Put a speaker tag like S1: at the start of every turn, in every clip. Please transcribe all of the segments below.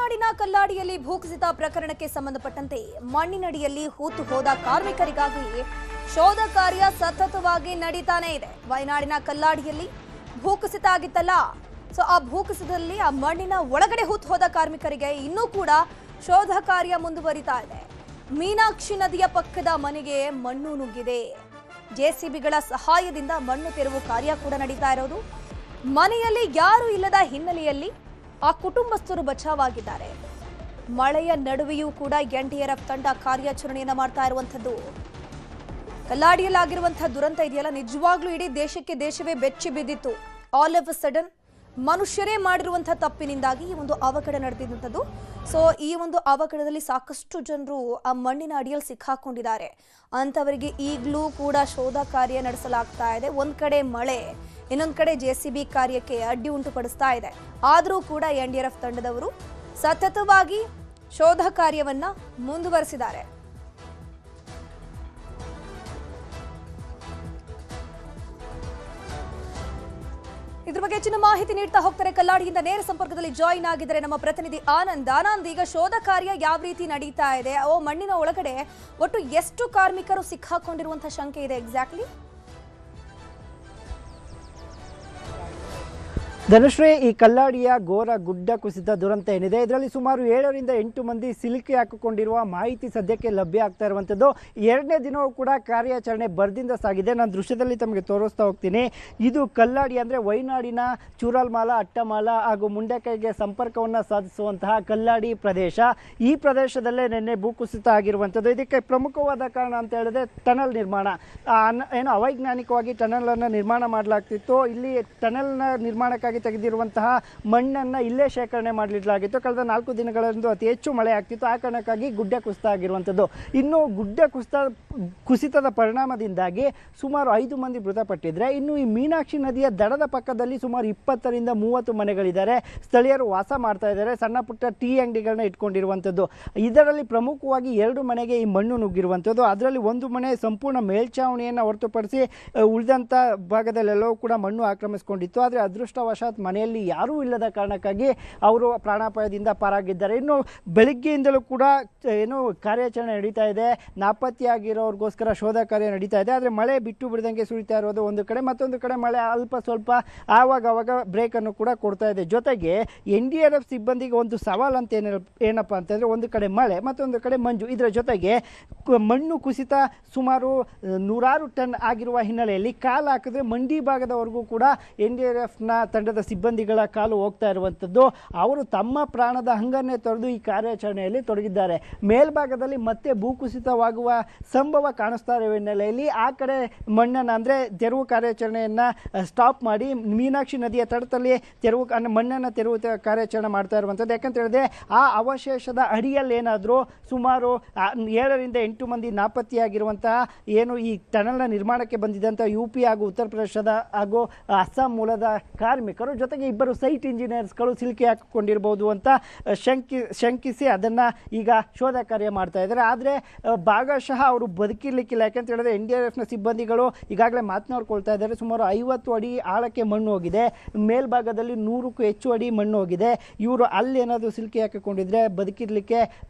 S1: ವಯನಾಡಿನ ಕಲ್ಲಾಡಿಯಲ್ಲಿ ಭೂಕುಸಿತ ಪ್ರಕರಣಕ್ಕೆ ಸಂಬಂಧಪಟ್ಟಂತೆ ಮಣ್ಣಿನಡಿಯಲ್ಲಿ ಹೂತು ಹೋದ ಕಾರ್ಮಿಕರಿಗಾಗಿ ಶೋಧ ಕಾರ್ಯ ಸತತವಾಗಿ ನಡೀತಾನೆ ಇದೆ. ವಯನಾಡಿನ ಕಲ್ಲಾಡಿಯಲ್ಲಿ ಭೂಕುಸಿತ ಆಗಿತ್ತಲ್ಲ, ಸೊ ಆ ಭೂಕುಸಿತದಲ್ಲಿ ಆ ಮಣ್ಣಿನ ಒಳಗಡೆ ಹೂತು ಹೋದ ಕಾರ್ಮಿಕರಿಗೆ ಇನ್ನೂ ಕೂಡ ಶೋಧ ಕಾರ್ಯ ಮುಂದುವರಿತಾ ಇದೆ. ಮೀನಾಕ್ಷಿ ನದಿಯ ಪಕ್ಕದ ಮನೆಗೆ ಮಣ್ಣು ನುಗ್ಗಿದೆ. ಜೆಸಿಬಿಗಳ ಸಹಾಯದಿಂದ ಮಣ್ಣು ತೆರವು ಕಾರ್ಯ ಕೂಡ ನಡೀತಾ ಇರೋದು. ಮನೆಯಲ್ಲಿ ಯಾರು ಇಲ್ಲದ ಹಿನ್ನೆಲೆಯಲ್ಲಿ ಆ ಕುಟುಂಬಸ್ಥರು ಬಚಾವಾಗಿದ್ದಾರೆ. ಮಳೆಯ ನಡುವೆಯೂ ಕೂಡ ಎನ್ಡಿಆರ್ಎಫ್ ತಂಡ ಕಾರ್ಯಾಚರಣೆಯನ್ನ ಮಾಡ್ತಾ ಇರುವಂತದ್ದು. ಕಲ್ಲಾಡಿಯಲ್ಲಾಗಿರುವಂತಹ ದುರಂತ ಇದೆಯಲ್ಲ, ನಿಜವಾಗ್ಲೂ ಇಡೀ ದೇಶವೇ ಬೆಚ್ಚಿ ಬಿದ್ದಿತ್ತು. ಆಲ್ ಆಫ್ ಅ ಸಡನ್ ಮನುಷ್ಯರೇ ಮಾಡಿರುವಂತಹ ತಪ್ಪಿನಿಂದಾಗಿ ಈ ಒಂದು ಅವಘಡ ನಡೆದಿದ್ದಂಥದ್ದು. ಸೊ ಈ ಒಂದು ಅವಘಡದಲ್ಲಿ ಸಾಕಷ್ಟು ಜನರು ಆ ಮಣ್ಣಿನ ಅಡಿಯಲ್ಲಿ ಸಿಕ್ಕಾಕೊಂಡಿದ್ದಾರೆ. ಅಂತವರಿಗೆ ಈಗಲೂ ಕೂಡ ಶೋಧ ಕಾರ್ಯ ನಡೆಸಲಾಗ್ತಾ ಇದೆ. ಒಂದ್ ಕಡೆ ಮಳೆ, ಇನ್ನೊಂದು ಕಡೆ ಜೆಸಿಬಿ ಕಾರ್ಯಕ್ಕೆ ಅಡ್ಡಿ ಉಂಟುಪಡಿಸ್ತಾ ಇದೆ. ಆದರೂ ಕೂಡ ಎನ್ಡಿಆರ್ಎಫ್ ತಂಡದವರು ಸತತವಾಗಿ ಶೋಧ ಕಾರ್ಯವನ್ನ ಮುಂದುವರೆಸಿದ್ದಾರೆ. ಇದ್ರ ಬಗ್ಗೆ ಹೆಚ್ಚಿನ ಮಾಹಿತಿ ನೀಡ್ತಾ ಹೋಗ್ತಾರೆ. ಕಲ್ಲಾಡಿಯಿಂದ ನೇರ ಸಂಪರ್ಕದಲ್ಲಿ ಜಾಯಿನ್ ಆಗಿದ್ದಾರೆ ನಮ್ಮ ಪ್ರತಿನಿಧಿ ಆನಂದ್. ಈಗ ಶೋಧ ಕಾರ್ಯ ಯಾವ ರೀತಿ ನಡೀತಾ ಇದೆ? ಮಣ್ಣಿನ ಒಳಗಡೆ ಒಟ್ಟು ಎಷ್ಟು ಕಾರ್ಮಿಕರು ಸಿಕ್ಕಾಕೊಂಡಿರುವಂತಹ ಶಂಕೆ ಇದೆ ಎಕ್ಸಾಕ್ಟ್ಲಿ?
S2: ಧನುಶ್ರೀ, ಈ ಕಲ್ಲಾಡಿಯ ಘೋರ ಗುಡ್ಡ ಕುಸಿತ ದುರಂತ ಏನಿದೆ, ಇದರಲ್ಲಿ ಸುಮಾರು 7 ರಿಂದ 8 ಮಂದಿ ಸಿಲುಕಿ ಹಾಕಿಕೊಂಡಿರುವ ಮಾಹಿತಿ ಸದ್ಯಕ್ಕೆ ಲಭ್ಯ ಆಗ್ತಾ ಇರುವಂಥದ್ದು. 2ನೇ ದಿನವೂ ಕೂಡ ಕಾರ್ಯಾಚರಣೆ ಭರದಿಂದ ಸಾಗಿದೆ. ನಾನು ದೃಶ್ಯದಲ್ಲಿ ತಮಗೆ ತೋರಿಸ್ತಾ ಹೋಗ್ತೀನಿ. ಇದು ಕಲ್ಲಾಡಿ ಅಂದರೆ ವಯನಾಡಿನ ಚೂರಲ್ಮಾಲ, ಅಟ್ಟಮಾಲ ಹಾಗೂ ಮುಂಡಕೈಗೆ ಸಂಪರ್ಕವನ್ನು ಸಾಧಿಸುವಂತಹ ಕಲ್ಲಾಡಿ ಪ್ರದೇಶ. ಈ ಪ್ರದೇಶದಲ್ಲೇ ನಿನ್ನೆ ಭೂಕುಸಿತ ಆಗಿರುವಂಥದ್ದು. ಇದಕ್ಕೆ ಪ್ರಮುಖವಾದ ಕಾರಣ ಅಂತ ಹೇಳಿದ್ರೆ ಟನಲ್ ನಿರ್ಮಾಣ. ಏನು ಅವೈಜ್ಞಾನಿಕವಾಗಿ ಟನಲನ್ನು ನಿರ್ಮಾಣ ಮಾಡಲಾಗ್ತಿತ್ತು. ಇಲ್ಲಿ ಟನಲ್ನ ನಿರ್ಮಾಣಕ್ಕಾಗಿ ತೆಗೆದಿರುವಂತಹ ಮಣ್ಣನ್ನು ಇಲ್ಲೇ ಶೇಖರಣೆ ಮಾಡಲಿಡಲಾಗಿತ್ತು. ಕಳೆದ 4 ದಿನಗಳಿಂದ ಅತಿ ಹೆಚ್ಚು ಮಳೆ ಆಗ್ತಿತ್ತು. ಆ ಕಾರಣಕ್ಕಾಗಿ ಗುಡ್ಡ ಕುಸಿತ ಆಗಿರುವಂಥದ್ದು. ಇನ್ನು ಗುಡ್ಡ ಕುಸಿತದ ಪರಿಣಾಮದಿಂದಾಗಿ ಸುಮಾರು 5 ಮಂದಿ ಮೃತಪಟ್ಟಿದ್ರೆ, ಇನ್ನು ಈ ಮೀನಾಕ್ಷಿ ನದಿಯ ದಡದ ಪಕ್ಕದಲ್ಲಿ ಸುಮಾರು 20 ರಿಂದ 30 ಮನೆಗಳಿದ್ದಾರೆ. ಸ್ಥಳೀಯರು ವಾಸ ಮಾಡ್ತಾ ಇದ್ದಾರೆ. ಸಣ್ಣ ಪುಟ್ಟ ಟೀ ಅಂಗಡಿಗಳನ್ನ ಇಟ್ಕೊಂಡಿರುವಂಥದ್ದು. ಇದರಲ್ಲಿ ಪ್ರಮುಖವಾಗಿ 2 ಮನೆಗೆ ಈ ಮಣ್ಣು ನುಗ್ಗಿರುವಂಥದ್ದು. ಅದರಲ್ಲಿ ಒಂದು ಮನೆ ಸಂಪೂರ್ಣ ಮೇಲ್ಛಾವಣಿಯನ್ನು ಹೊರತುಪಡಿಸಿ ಉಳಿದಂಥ ಭಾಗದಲ್ಲೆಲ್ಲವೂ ಕೂಡ ಮಣ್ಣು ಆಕ್ರಮಿಸಿಕೊಂಡಿತ್ತು. ಆದರೆ ಅದೃಷ್ಟವಶಾತ್ ಮನೆಯಲ್ಲಿ ಯಾರೂ ಇಲ್ಲದ ಕಾರಣಕ್ಕಾಗಿ ಅವರು ಪ್ರಾಣಾಪಾಯದಿಂದ ಪಾರಾಗಿದ್ದಾರೆ. ಇನ್ನು ಬೆಳಗ್ಗೆಯಿಂದಲೂ ಕೂಡ ಏನು ಕಾರ್ಯಾಚರಣೆ ನಡೀತಾ ಇದೆ. ನಾಪತ್ತೆಯಾಗಿರೋರಿಗೋಸ್ಕರ ಶೋಧ ಕಾರ್ಯ ನಡೀತಾ ಇದೆ. ಆದರೆ ಮಳೆ ಬಿಟ್ಟು ಬಿಡದಂಗೆ ಸುರಿತಾ ಇರೋದು ಒಂದು ಕಡೆ, ಮತ್ತೊಂದು ಕಡೆ ಮಳೆ ಅಲ್ಪ ಸ್ವಲ್ಪ ಆವಾಗ ಬ್ರೇಕನ್ನು ಕೂಡ ಕೊಡ್ತಾ ಇದೆ. ಜೊತೆಗೆ ಎನ್ಡಿಆರ್ಎಫ್ ಸಿಬ್ಬಂದಿಗೆ ಒಂದು ಸವಾಲು ಅಂತ ಏನಪ್ಪ ಅಂತಂದರೆ, ಒಂದು ಕಡೆ ಮಳೆ, ಮತ್ತೊಂದು ಕಡೆ ಮಂಜು. ಇದರ ಜೊತೆಗೆ ಮಣ್ಣು ಕುಸಿತ ಸುಮಾರು 100 ಟನ್ ಆಗಿರುವ ಹಿನ್ನೆಲೆಯಲ್ಲಿ ಕಾಲು ಹಾಕಿದ್ರೆ ಮಂಡಿ ಭಾಗದವರೆಗೂ ಕೂಡ ಎನ್ಡಿಆರ್ಎಫ್ನ ತಂಡದ ಸಿಬ್ಬಂದಿಗಳ ಕಾಲು ಹೋಗ್ತಾ ಇರುವಂಥದ್ದು. ಅವರು ತಮ್ಮ ಪ್ರಾಣದ ಹಂಗನ್ನೇ ತೊರೆದು ಈ ಕಾರ್ಯಾಚರಣೆಯಲ್ಲಿ ತೊಡಗಿದ್ದಾರೆ. ಮೇಲ್ಭಾಗದಲ್ಲಿ ಮತ್ತೆ ಭೂಕುಸಿತವಾಗುವ ಸಂಭವ ಕಾಣಿಸ್ತಾ ಇರುವ ಹಿನ್ನೆಲೆಯಲ್ಲಿ ಆ ಕಡೆ ಮಣ್ಣನ್ನು ಅಂದರೆ ತೆರವು ಕಾರ್ಯಾಚರಣೆಯನ್ನು ಸ್ಟಾಪ್ ಮಾಡಿ ಮೀನಾಕ್ಷಿ ನದಿಯ ತಟದಲ್ಲಿ ಮಣ್ಣನ್ನು ತೆರವು ಕಾರ್ಯಾಚರಣೆ ಮಾಡ್ತಾ ಇರುವಂಥದ್ದು. ಯಾಕಂತ ಹೇಳಿದ್ರೆ ಆ ಅವಶೇಷದ ಅಡಿಯಲ್ಲಿ ಏನಾದರೂ ಸುಮಾರು 7 ರಿಂದ 8 ಮಂದಿ ನಾಪತ್ತೆಯಾಗಿರುವಂತಹ ಏನು ಈ ಟನಲ್ನ ನಿರ್ಮಾಣಕ್ಕೆ ಬಂದಿದ್ದಂಥ UP ಹಾಗೂ ಉತ್ತರ ಪ್ರದೇಶದ ಹಾಗೂ ಅಸ್ಸಾಂ ಮೂಲದ ಕಾರ್ಮಿಕರು, ಜೊತೆಗೆ 2 ಸೈಟ್ ಇಂಜಿನಿಯರ್ಸ್ಗಳು ಸಿಲುಕಿ ಹಾಕಿಕೊಂಡಿರಬಹುದು ಅಂತ ಶಂಕಿಸಿ ಅದನ್ನು ಈಗ ಶೋಧ ಕಾರ್ಯ ಮಾಡ್ತಾ ಇದ್ದಾರೆ. ಆದರೆ ಭಾಗಶಃ ಅವರು ಬದುಕಿರ್ಲಿಕ್ಕಿಲ್ಲ. ಯಾಕಂತ ಹೇಳಿದ್ರೆ ಎನ್ಡಿಆರ್ಎಫ್ನ ಸಿಬ್ಬಂದಿಗಳು ಈಗಾಗಲೇ ಮಾತನಾಡ್ಕೊಳ್ತಾ ಇದ್ದಾರೆ. ಸುಮಾರು 50 ಅಡಿ ಆಳಕ್ಕೆ ಮಣ್ಣು ಹೋಗಿದೆ. ಮೇಲ್ಭಾಗದಲ್ಲಿ 100ಕ್ಕೂ ಹೆಚ್ಚು ಅಡಿ ಮಣ್ಣು ಹೋಗಿದೆ. ಇವರು ಅಲ್ಲೇನಾದರೂ ಸಿಲುಕಿ ಹಾಕಿಕೊಂಡಿದ್ರೆ ಬದುಕಿರ್ಲಿಕ್ಕೆ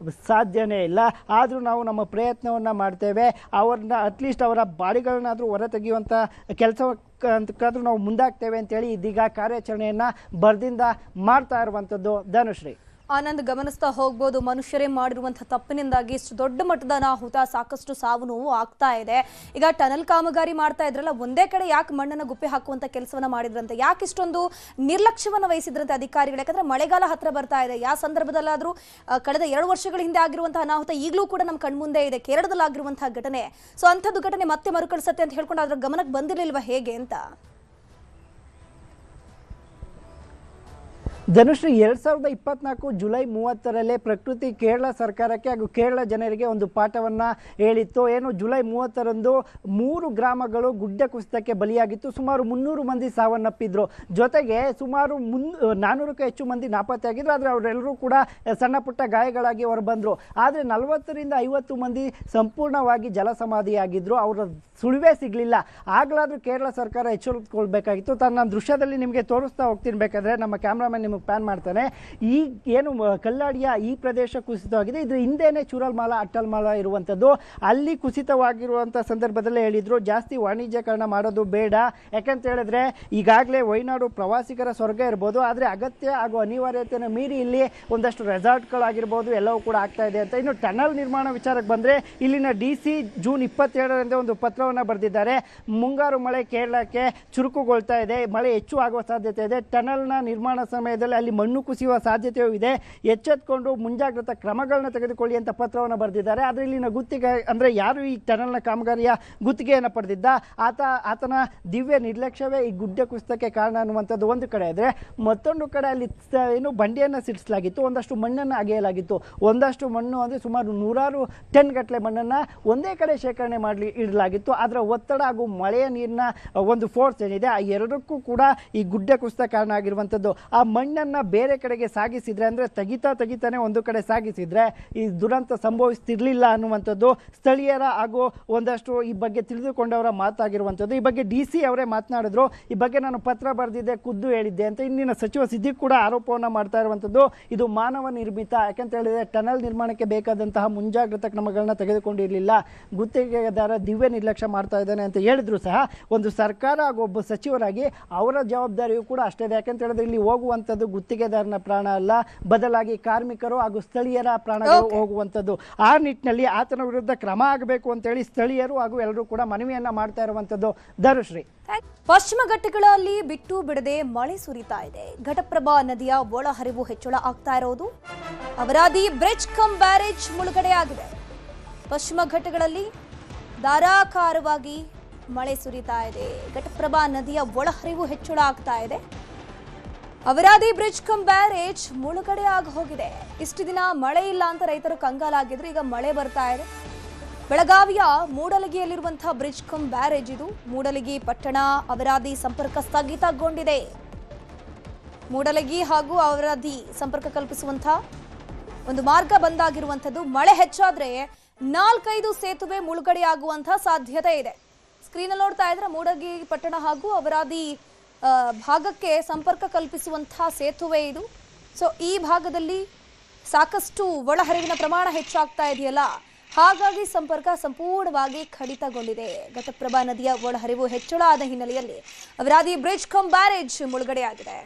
S2: ಸಾಧ್ಯನೇ ಇಲ್ಲ. ಆದರೂ ನಾವು ನಮ್ಮ ಪ್ರಯತ್ನವನ್ನು ಮಾಡ್ತೇವೆ. ಅವ್ರನ್ನ ಅಟ್ಲೀಸ್ಟ್ ಅವರ ಬಾಡಿಗಳನ್ನಾದರೂ ಹೊರ ತೆಗೆಯುವಂಥ ಕೆಲಸಕ್ಕಾದರೂ ನಾವು ಮುಂದಾಗ್ತೇವೆ ಅಂತೇಳಿ ಇದೀಗ ಕಾರ್ಯಾಚರಣೆಯನ್ನು ಭರದಿಂದ ಮಾಡ್ತಾ ಇರುವಂಥದ್ದು. ಧನುಶ್ರೀ,
S1: ಆನಂದ್, ಗಮನಿಸ್ತಾ ಹೋಗ್ಬೋದು, ಮನುಷ್ಯರೇ ಮಾಡಿರುವಂತಹ ತಪ್ಪಿನಿಂದಾಗಿ ಇಷ್ಟು ದೊಡ್ಡ ಮಟ್ಟದ ಅನಾಹುತ, ಸಾಕಷ್ಟು ಸಾವು ನೋವು ಆಗ್ತಾ ಇದೆ. ಈಗ ಟನಲ್ ಕಾಮಗಾರಿ ಮಾಡ್ತಾ ಇದ್ರಲ್ಲ, ಒಂದೇ ಕಡೆ ಯಾಕೆ ಮಣ್ಣನ್ನು ಗುಪ್ಪೆ ಹಾಕುವಂತ ಕೆಲಸವನ್ನ ಮಾಡಿದ್ರಂತೆ? ಯಾಕೆ ಇಷ್ಟೊಂದು ನಿರ್ಲಕ್ಷ್ಯವನ್ನ ವಹಿಸಿದ್ರಂತೆ ಅಧಿಕಾರಿಗಳು? ಯಾಕಂದ್ರೆ ಮಳೆಗಾಲ ಹತ್ರ ಬರ್ತಾ ಇದೆ. ಯಾವ ಸಂದರ್ಭದಲ್ಲಾದ್ರೂ ಕಳೆದ 2 ವರ್ಷಗಳ ಹಿಂದೆ ಆಗಿರುವಂತಹ ಅನಾಹುತ ಈಗಲೂ ಕೂಡ ನಮ್ಮ ಕಣ್ಮುಂದೆ ಇದೆ. ಕೇರಳದಲ್ಲಿ ಆಗಿರುವಂತಹ ಘಟನೆ. ಸೊ ಅಂಥದ್ದು ಘಟನೆ ಮತ್ತೆ ಮರುಕಳಿಸುತ್ತೆ ಅಂತ ಹೇಳ್ಕೊಂಡು ಅದ್ರ ಗಮನಕ್ಕೆ ಬಂದಿರಲಿಲ್ವಾ ಹೇಗೆ ಅಂತ?
S2: ಧನುಶ್ರೀ, 2024 ಜುಲೈ 30ರಲ್ಲೇ ಪ್ರಕೃತಿ ಕೇರಳ ಸರ್ಕಾರಕ್ಕೆ ಹಾಗೂ ಕೇರಳ ಜನರಿಗೆ ಒಂದು ಪಾಠವನ್ನು ಹೇಳಿತ್ತು. ಏನು ಜುಲೈ 30ರಂದು 3 ಗ್ರಾಮಗಳು ಗುಡ್ಡ ಕುಸಿತಕ್ಕೆ ಬಲಿಯಾಗಿತ್ತು. ಸುಮಾರು 300 ಮಂದಿ ಸಾವನ್ನಪ್ಪಿದ್ರು. ಜೊತೆಗೆ ಸುಮಾರು 400ಕ್ಕೂ ಹೆಚ್ಚು ಮಂದಿ ನಾಪತ್ತೆಯಾಗಿದ್ರು. ಆದರೆ ಅವರೆಲ್ಲರೂ ಕೂಡ ಸಣ್ಣ ಪುಟ್ಟ ಗಾಯಗಳಾಗಿ ಹೊರಬಂದರು. ಆದರೆ 40 ರಿಂದ 50 ಮಂದಿ ಸಂಪೂರ್ಣವಾಗಿ ಜಲಸಮಾಧಿಯಾಗಿದ್ದರು. ಅವರ ಸುಳಿವೇ ಸಿಗಲಿಲ್ಲ. ಆಗಲಾದರೂ ಕೇರಳ ಸರ್ಕಾರ ಎಚ್ಚರಿಕೊಳ್ಬೇಕಾಗಿತ್ತು. ನಾನು ದೃಶ್ಯದಲ್ಲಿ ನಿಮಗೆ ತೋರಿಸ್ತಾ ಹೋಗ್ತೀನಿ. ಬೇಕಾದರೆ ನಮ್ಮ ಕ್ಯಾಮ್ರಾಮನ್ ನಿಮಗೆ ಪ್ಯಾನ್ ಮಾಡ್ತಾನೆ. ಈ ಏನು ಕಲ್ಲಾಡಿಯ ಈ ಪ್ರದೇಶ ಕುಸಿತವಾಗಿದೆ, ಇದು ಹಿಂದೆನೇ ಚೂರಲ್ಮಾಲ ಅಟ್ಟಲ್ಮಾಲ ಇರುವಂಥದ್ದು. ಅಲ್ಲಿ ಕುಸಿತವಾಗಿರುವಂಥ ಸಂದರ್ಭದಲ್ಲೇ ಹೇಳಿದ್ರು ಜಾಸ್ತಿ ವಾಣಿಜ್ಯೀಕರಣ ಮಾಡೋದು ಬೇಡ, ಯಾಕಂತ ಹೇಳಿದ್ರೆ ಈಗಾಗಲೇ ವಯನಾಡು ಪ್ರವಾಸಿಗರ ಸ್ವರ್ಗ ಇರ್ಬೋದು, ಆದರೆ ಅಗತ್ಯ ಹಾಗೂ ಅನಿವಾರ್ಯತೆಯನ್ನು ಮೀರಿ ಇಲ್ಲಿ ಒಂದಷ್ಟು ರೆಸಾರ್ಟ್ಗಳಾಗಿರ್ಬೋದು ಎಲ್ಲವೂ ಕೂಡ ಆಗ್ತಾ ಇದೆ ಅಂತ. ಇನ್ನು ಟನಲ್ ನಿರ್ಮಾಣ ವಿಚಾರಕ್ಕೆ ಬಂದರೆ ಇಲ್ಲಿನ DC ಜೂನ್ 27ರಂದೇ ಒಂದು ಪತ್ರವನ್ನು ಬರೆದಿದ್ದಾರೆ. ಮುಂಗಾರು ಮಳೆ ಕೇರಳಕ್ಕೆ ಚುರುಕುಗೊಳ್ತಾ ಇದೆ, ಮಳೆ ಹೆಚ್ಚು ಆಗುವ ಸಾಧ್ಯತೆ ಇದೆ, ಟನಲ್ನ ನಿರ್ಮಾಣ ಸಮಯದಲ್ಲಿ ಅಲ್ಲಿ ಮಣ್ಣು ಕುಸಿಯುವ ಸಾಧ್ಯತೆಯೂ ಇದೆ, ಎಚ್ಚೆತ್ತುಕೊಂಡು ಮುಂಜಾಗ್ರತಾ ಕ್ರಮಗಳನ್ನ ತೆಗೆದುಕೊಳ್ಳಿ ಅಂತ ಪತ್ರವನ್ನು ಬರೆದಿದ್ದಾರೆ. ಆದರೆ ಇಲ್ಲಿನ ಗುತ್ತಿಗೆ ಅಂದರೆ ಯಾರು ಈ ಟನಲ್ನ ಕಾಮಗಾರಿಯ ಗುತ್ತಿಗೆಯನ್ನು ಪಡೆದಿದ್ದ ಆತನ ದಿವ್ಯ ನಿರ್ಲಕ್ಷ್ಯವೇ ಈ ಗುಡ್ಡ ಕುಸಿತಕ್ಕೆ ಕಾರಣ ಅನ್ನುವಂಥದ್ದು ಒಂದು ಕಡೆ ಇದ್ದರೆ, ಮತ್ತೊಂದು ಕಡೆ ಅಲ್ಲಿ ಏನು ಬಂಡೆಯನ್ನು ಸಿಡಿಸಲಾಗಿತ್ತು, ಒಂದಷ್ಟು ಮಣ್ಣನ್ನು ಅಗೆಯಲಾಗಿತ್ತು. ಒಂದಷ್ಟು ಮಣ್ಣು ಅಂದರೆ ಸುಮಾರು 100 ಟನ್ ಗಟ್ಟಲೆ ಮಣ್ಣನ್ನು ಒಂದೇ ಕಡೆ ಶೇಖರಣೆ ಇಡಲಾಗಿತ್ತು. ಅದರ ಒತ್ತಡ ಹಾಗೂ ಮಳೆಯ ನೀರಿನ ಒಂದು ಫೋರ್ಸ್ ಏನಿದೆ ಆ ಎರಡಕ್ಕೂ ಕೂಡ ಈ ಗುಡ್ಡ ಕುಸಿತ ಕಾರಣ ಆಗಿರುವಂಥದ್ದು. ಆ ಮಣ್ಣನ್ನು ಬೇರೆ ಕಡೆಗೆ ಸಾಗಿಸಿದ್ರೆ ಅಂದರೆ ತೆಗಿತಾನೆ ಒಂದು ಕಡೆ ಸಾಗಿಸಿದ್ರೆ ಈ ದುರಂತ ಸಂಭವಿಸ್ತಿರ್ಲಿಲ್ಲ ಅನ್ನುವಂಥದ್ದು ಸ್ಥಳೀಯರ ಹಾಗೂ ಒಂದಷ್ಟು ಈ ಬಗ್ಗೆ ತಿಳಿದುಕೊಂಡವರ ಮಾತಾಗಿರುವಂಥದ್ದು. ಈ ಬಗ್ಗೆ DC ಅವರೇ ಮಾತನಾಡಿದ್ರು. ಈ ಬಗ್ಗೆ ನಾನು ಪತ್ರ ಬರೆದಿದ್ದೆ, ಖುದ್ದು ಹೇಳಿದ್ದೆ ಅಂತ ಇಂದಿನ ಸಚಿವ ಸಿದ್ದಿಕ್ ಕೂಡ ಆರೋಪವನ್ನು ಮಾಡ್ತಾ ಇರುವಂಥದ್ದು. ಇದು ಮಾನವ ನಿರ್ಮಿತ, ಯಾಕಂತ ಹೇಳಿದ್ರೆ ಟನಲ್ ನಿರ್ಮಾಣಕ್ಕೆ ಬೇಕಾದಂತಹ ಮುಂಜಾಗ್ರತಾ ಕ್ರಮಗಳನ್ನ ತೆಗೆದುಕೊಂಡಿರಲಿಲ್ಲ, ಗುತ್ತಿಗೆದಾರ ದಿವ್ಯ ನಿರ್ಲಕ್ಷ್ಯ ಮಾಡ್ತಾ ಇದ್ದಾನೆ ಅಂತ ಹೇಳಿದ್ರು ಸಹ ಒಂದು ಸರ್ಕಾರ ಹಾಗೂ ಒಬ್ಬ ಸಚಿವರಾಗಿ ಅವರ ಜವಾಬ್ದಾರಿಯೂ ಕೂಡ ಅಷ್ಟೇ ಇದೆ. ಯಾಕಂತ ಹೇಳಿದ್ರೆ ಇಲ್ಲಿ ಹೋಗುವಂಥದ್ದು ಗುತ್ತಿಗೆದಾರನ ಪ್ರಾಣ ಅಲ್ಲ, ಬದಲಾಗಿ ಕಾರ್ಮಿಕರು ಹಾಗೂ ಸ್ಥಳೀಯರ ಪ್ರಾಣಗಳು ಹೋಗುವಂಥದ್ದು. ಆ ನಿಟ್ಟಿನಲ್ಲಿ ಆತನ ವಿರುದ್ಧ ಕ್ರಮ ಆಗಬೇಕು ಅಂತೇಳಿ ಸ್ಥಳೀಯರು ಹಾಗೂ ಎಲ್ಲರೂ ಕೂಡ ಮನವಿಯನ್ನ ಮಾಡ್ತಾ ಇರುವಂಥದ್ದು. ಧನುಶ್ರೀ,
S1: ಪಶ್ಚಿಮ ಘಟ್ಟಗಳಲ್ಲಿ ಬಿಟ್ಟು ಬಿಡದೆ ಮಳೆ ಸುರಿತಾ ಇದೆ. ಘಟಪ್ರಭಾ ನದಿಯ ಒಳಹರಿವು ಹೆಚ್ಚಳ ಆಗ್ತಾ ಇರೋದು, ಅವರಾದಿ ಬ್ರಿಡ್ಜ್ ಕಮ್ ಬ್ಯಾರೇಜ್ ಮುಳುಗಡೆಯಾಗಿದೆ. ಪಶ್ಚಿಮ ಘಟ್ಟಗಳಲ್ಲಿ ಧಾರಾಕಾರವಾಗಿ ಮಳೆ ಸುರಿತಾ ಇದೆ. ಘಟಪ್ರಭಾ ನದಿಯ ಒಳಹರಿವು ಹೆಚ್ಚಳ ಆಗ್ತಾ ಇದೆ. ಅವರಾದಿ ಬ್ರಿಡ್ಜ್ ಕಮ್ ಬ್ಯಾರೇಜ್ ಮುಳುಗಡೆ ಆಗಿ ಹೋಗಿದೆ. ಇಷ್ಟು ದಿನ ಮಳೆ ಇಲ್ಲ ಅಂತ ರೈತರು ಕಂಗಾಲಾಗಿದ್ರು, ಈಗ ಮಳೆ ಬರ್ತಾ ಇದೆ. ಬೆಳಗಾವಿಯ ಮೂಡಲಗಿಯಲ್ಲಿರುವಂತಹ ಬ್ರಿಡ್ಜ್ ಕಮ್ ಬ್ಯಾರೇಜ್ ಇದು. ಮೂಡಲಗಿ ಪಟ್ಟಣ ಅವರಾದಿ ಸಂಪರ್ಕ ಸ್ಥಗಿತಗೊಂಡಿದೆ. ಮೂಡಲಗಿ ಹಾಗೂ ಅವರಾದಿ ಸಂಪರ್ಕ ಕಲ್ಪಿಸುವಂತಹ ಒಂದು ಮಾರ್ಗ ಬಂದಾಗಿರುವಂಥದ್ದು. ಮಳೆ ಹೆಚ್ಚಾದ್ರೆ 4-5 ಸೇತುವೆ ಮುಳುಗಡೆಯಾಗುವಂತಹ ಸಾಧ್ಯತೆ ಇದೆ. ಸ್ಕ್ರೀನಲ್ಲಿ ನೋಡ್ತಾ ಇದ್ರೆ ಮೂಡಲಗಿ ಪಟ್ಟಣ ಹಾಗೂ ಅವರಾದಿ ಭಾಗಕ್ಕೆ ಸಂಪರ್ಕ ಕಲ್ಪಿಸುವಂತಹ ಸೇತುವೆ ಇದು. ಸೊ ಈ ಭಾಗದಲ್ಲಿ ಸಾಕಷ್ಟು ಒಳಹರಿವಿನ ಪ್ರಮಾಣ ಹೆಚ್ಚಾಗ್ತಾ ಇದೆಯಲ್ಲ, ಹಾಗಾಗಿ ಸಂಪರ್ಕ ಸಂಪೂರ್ಣವಾಗಿ ಕಡಿತಗೊಂಡಿದೆ. ಘಟಪ್ರಭಾ ನದಿಯ ಒಳಹರಿವು ಹೆಚ್ಚಳ ಆದ ಹಿನ್ನೆಲೆಯಲ್ಲಿ ಅವರಾದಿ ಬ್ರಿಡ್ಜ್ ಕಮ್ ಬ್ಯಾರೇಜ್ ಮುಳುಗಡೆಯಾಗಿದೆ.